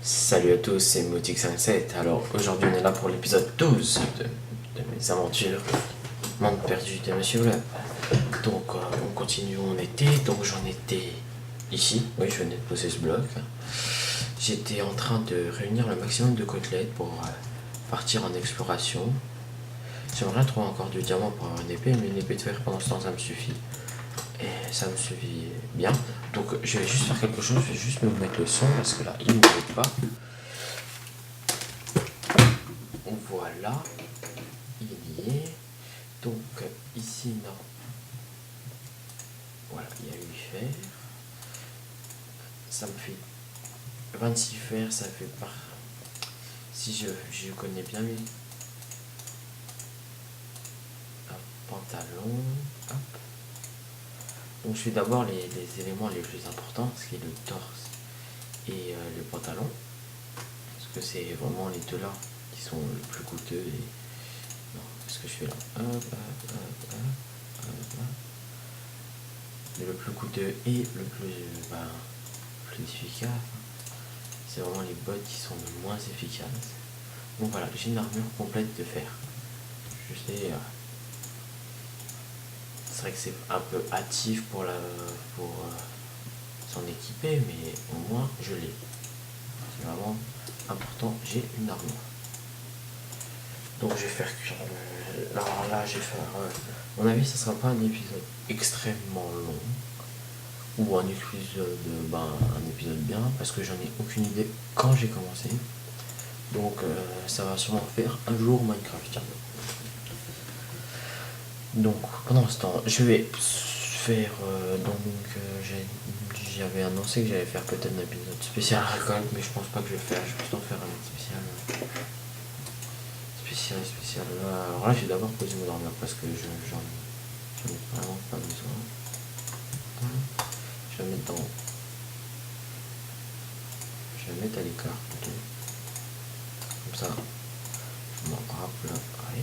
Salut à tous, c'est Motic57. Alors aujourd'hui on est là pour l'épisode 12 de mes aventures Monde perdu de Monsieur Web. Donc on continue où on était. Donc j'en étais ici, oui je venais de poser ce bloc. J'étais en train de réunir le maximum de côtelettes pour partir en exploration. J'aimerais trouver encore du diamant pour avoir une épée, mais une épée de fer pendant ce temps ça me suffit. Et ça me suffit bien. Donc je vais juste faire quelque chose, je vais juste me mettre le son parce que là il ne m'aide pas. Voilà, il y est. Donc ici, non. Voilà, il y a 8 fers. Ça me fait 26 fers, ça fait par... Si je connais bien mes... Un pantalon. Hop. Donc je fais d'abord les éléments les plus importants, ce qui est le torse et le pantalon. Parce que c'est vraiment les deux là qui sont le plus coûteux. Et... Non, ce que je fais là. Hop, hop, hop, hop, hop, hop. Le plus coûteux et le plus efficace. C'est vraiment les bottes qui sont le moins efficaces. Donc voilà, j'ai une armure complète de fer. Je sais, c'est vrai que c'est un peu hâtif pour s'en équiper, mais au moins je l'ai. C'est vraiment important, j'ai une armure. Donc je vais faire cuire le... Alors là, je vais faire... à mon avis, ça sera pas un épisode extrêmement long. Ou un épisode bien, parce que j'en ai aucune idée quand j'ai commencé. Donc ça va sûrement faire un jour Minecraft. Donc pendant ce temps, je vais faire j'avais annoncé que j'allais faire peut-être un épisode spécial récolte, mais je pense pas que je vais faire. Je vais plutôt faire un spécial. Alors là, j'ai d'abord posé mon armure parce que j'en ai vraiment pas besoin. Je vais mettre dans... Je vais mettre à l'écart plutôt. Comme ça, je m'en rappellerai.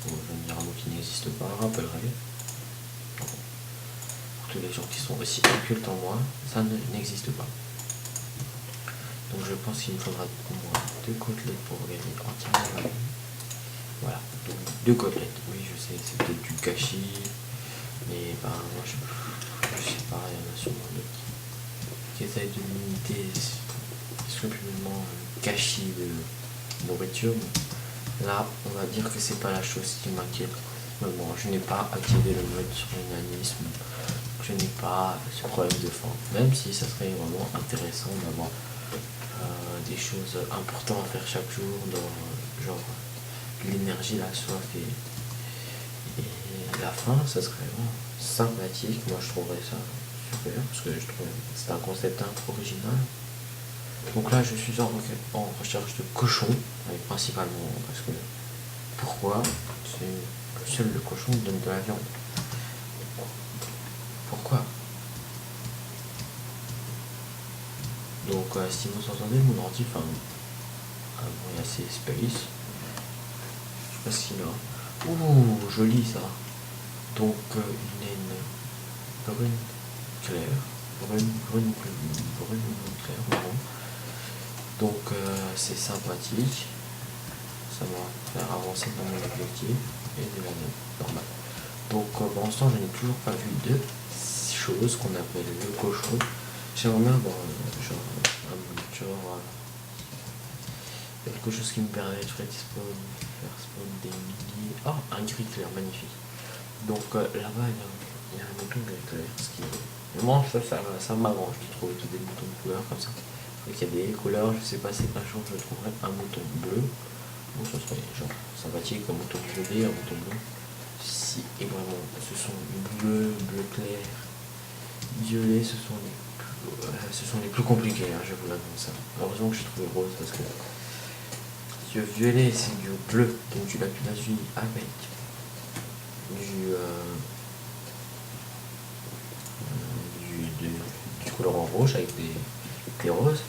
Pour venir un mot qui n'existe pas, rappellerai. Pour tous les gens qui sont aussi occultes en moi, ça n'existe pas. Donc je pense qu'il me faudra au moins 2 côtelettes pour gagner entièrement la vie. Voilà, donc 2 côtelettes. Oui, je sais que c'est peut-être du gâchis, mais moi je sais pas, il y en a sûrement d'autres qui essayent de limiter scrupuleusement le gâchis de nourriture. Là, on va dire que c'est pas la chose qui m'inquiète. Mais bon, je n'ai pas activé le mode surhumanisme. Je n'ai pas ce problème de faim. Même si ça serait vraiment intéressant d'avoir des choses importantes à faire chaque jour, dans genre l'énergie, la soif et la faim, ça serait vraiment sympathique. Moi, je trouverais ça super parce que je trouve que c'est un concept un peu original. Donc là, je suis en recherche de cochons, principalement parce que pourquoi c'est seul le cochon qui donne de la viande. Pourquoi? Donc si vous entendez mon ordi, bon, il y a ces space. Je sais pas si là. Ouh, joli ça. Donc une naine brune claire. Brune claire, marron. Donc c'est sympathique, ça va faire avancer dans mon objectif et de la note normale. Donc pour l'instant je n'ai toujours pas vu de choses qu'on appelle le cochon. J'aimerais bien avoir quelque chose qui me permettrait de faire spawn des milliers. Oh, un gris clair, magnifique. Donc là-bas il y a un mouton gris clair, ce qui est... Moi ça m'arrange de trouver tous des moutons de couleur comme ça. Donc il y a des couleurs, je sais pas si un jour je trouverai un mouton bleu. Bon, ce serait genre sympathique, un mouton violet, un mouton bleu. Si, et vraiment, ce sont bleu clair, violet, ce sont les plus compliqués, hein, je vous l'annonce. Heureusement que j'ai trouvé rose parce que le violet c'est du bleu, donc du lapis lazuli avec du colorant rouge avec des roses.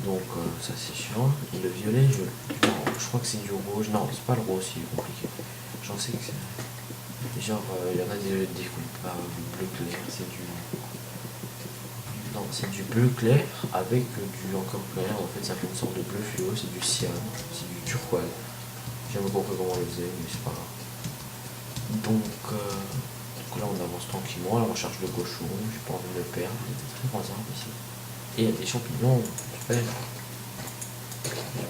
Donc ça c'est chiant. Et le violet, je crois que c'est du rouge. Non, c'est pas le rose qui est compliqué. J'en sais que c'est... Genre, il y en a des couleurs bleu clair, c'est du... Non, c'est du bleu clair avec du encore clair. En fait, ça fait une sorte de bleu fluo. C'est du cyan, c'est du turquoise. J'ai jamais compris comment on le faisait, mais c'est pas grave. Donc là, on avance tranquillement à la recherche de cochons. J'ai pas envie de le perdre. Il y a des très grands arbres ici. Et il y a des champignons. Super.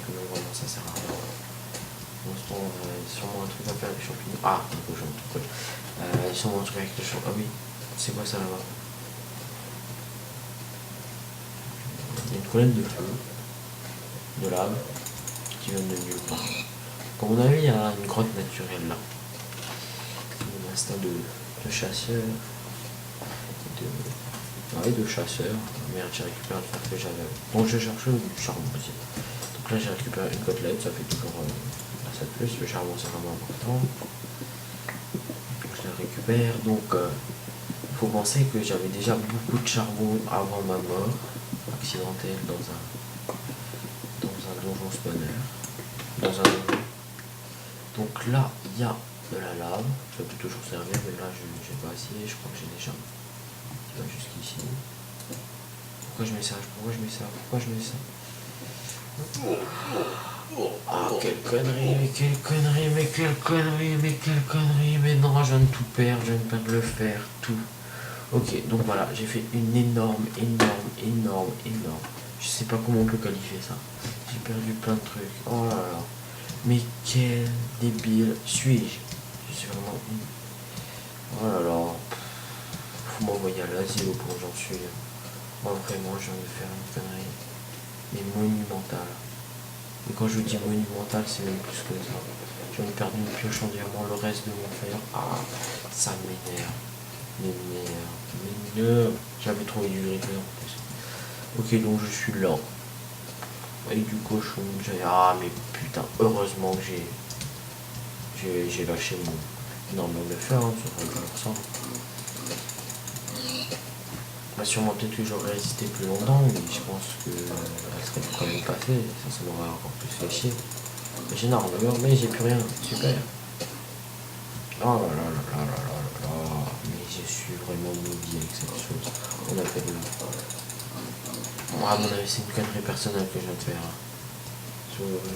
Vraiment, ça sert à rien. Pour l'instant, il y a sûrement un truc à faire avec les champignons. Ah, un cochon, un truc. Il y a sûrement un truc avec les champignons. Ah oui, c'est quoi ça là-bas? Il y a une colonne de feu, de lave, qui vient de nulle part. Comme on a vu, il y a une grotte naturelle là. Un instinct de chasseur. De chasseur. Merde, j'ai récupéré le fer que j'avais. Donc je cherche du charbon aussi. Donc là, j'ai récupéré une côtelette, ça fait toujours ça de plus. Le charbon, c'est vraiment important. Donc je la récupère. Donc il faut penser que j'avais déjà beaucoup de charbon avant ma mort accidentelle dans un donjon spawner. Dans un donjon. Donc là, il y a de la lave. Ça peut toujours servir, mais là, je n'ai pas essayé. Je crois que j'ai déjà. Qui va jusqu'ici. Pourquoi je mets ça? Pourquoi je mets ça? Ah, quelle connerie, mais non, je viens de tout perdre, je viens de perdre le fer, tout. Ok, donc voilà, j'ai fait une énorme. Je sais pas comment on peut qualifier ça. J'ai perdu plein de trucs. Oh là là. Mais quel débile suis-je? Je suis vraiment une. Oh là là. Faut m'envoyer à l'asile au point où j'en suis. Moi vraiment, je viens de faire une connerie. Mais monumentale. Et quand je vous dis monumental, c'est même plus que ça. J'en ai perdu une pioche en diamant, le reste de mon fer. Ah, ça m'énerve. Mais j'avais trouvé du gripper en plus. Ok, donc je suis là. Avec du cochon. Ah, mais putain, heureusement que j'ai lâché mon. Non, mais on le fait, hein, ça va faire ça. Bah, sûrement peut-être que j'aurais résisté plus longtemps, mais je pense que elle serait quand même passée. Ça m'aurait encore plus fait chier. J'ai une armure, mais j'ai plus rien. Super. Oh là là là là là là là. Mais je suis vraiment maudit avec cette chose. On a fait de. À mon avis, c'est une connerie personnelle que je viens de faire.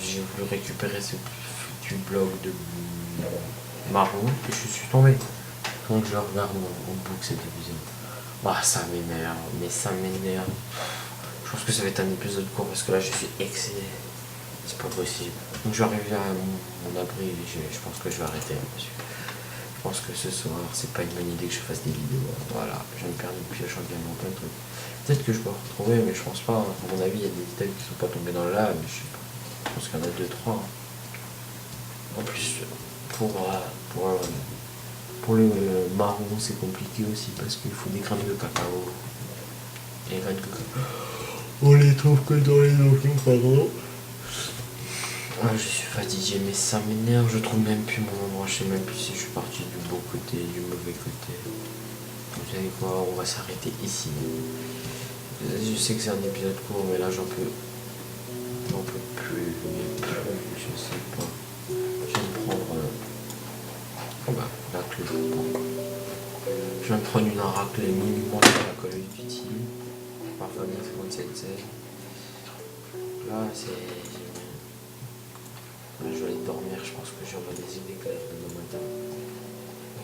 J'ai voulu récupérer ce foutu bloc de marron et je suis tombé. Donc je regarde mon book cette épisode. Ah, ça m'énerve, mais ça m'énerve. Je pense que ça va être un épisode court parce que là je suis excédé. C'est pas possible. Donc je vais arriver à mon abri et je pense que je vais arrêter. Je pense que ce soir, c'est pas une bonne idée que je fasse des vidéos. Voilà, je viens de perdre une pioche en diamant, plein de trucs. Peut-être que je peux retrouver, mais je pense pas. À mon avis, il y a des items qui sont pas tombés dans le lave, mais je sais pas. Je pense qu'il y en a 2-3. En plus, pour le marron, c'est compliqué aussi parce qu'il faut des graines de cacao. Et les graines de cacao, on les trouve que dans les donjons, pardon. Ah, je suis fatigué, mais ça m'énerve. Je trouve même plus mon endroit. Je sais même plus si je suis parti du bon côté, du mauvais côté. Vous savez quoi, on va s'arrêter ici. Je sais que c'est un épisode court, mais là j'en peux plus, je sais pas. Je viens de prendre la clé. Je viens de prendre une raclée monumentale à la Call of Duty par famille 5716. Là je vais aller dormir, je pense que j'aurai des idées claires demain matin.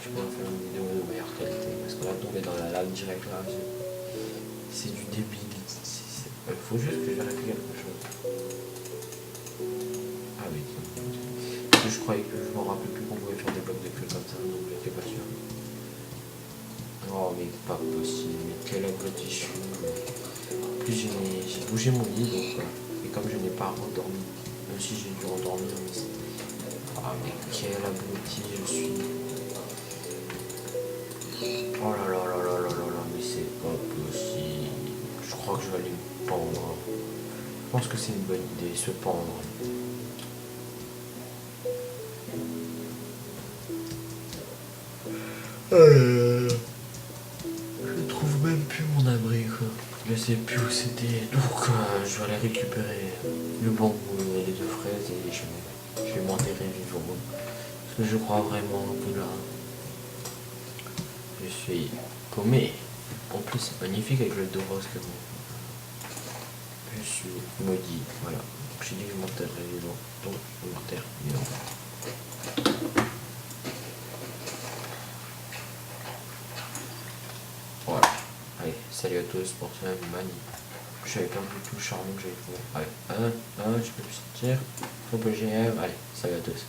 Je pourrais faire une vidéo de meilleure qualité parce que là tomber dans la lave direct là, c'est du débile. Il faut juste que je vérifie quelque chose. Ah oui. Parce que je croyais que je me rappelais plus qu'on pouvait faire des blocs de queue comme ça, donc j'étais pas sûr. Oh mais pas possible, mais quel abruti. En plus j'ai bougé mon lit donc et comme je n'ai pas rendormi, même si j'ai dû rendormir, mais ah mais quel abruti je suis. Oh là là là là là là là, mais c'est pas possible. Je crois que je vais aller me pendre. Je pense que c'est une bonne idée, se pendre. Je trouve même plus mon abri quoi. Je sais plus où c'était. Donc je vais aller récupérer le bambou et les 2 fraises et je vais m'enterrer vivant. Parce que je crois vraiment que là je suis paumé. En plus, c'est magnifique avec le dos rose que bon. Je suis maudit, voilà. Donc j'ai dit que je m'enterrerai vivant, donc je m'enterre vivant. Voilà. Allez, salut à tous pour ce mani. Je savais pas du tout charmant que j'avais fait. Allez, je peux plus sortir. Trop GM. Allez, salut à tous.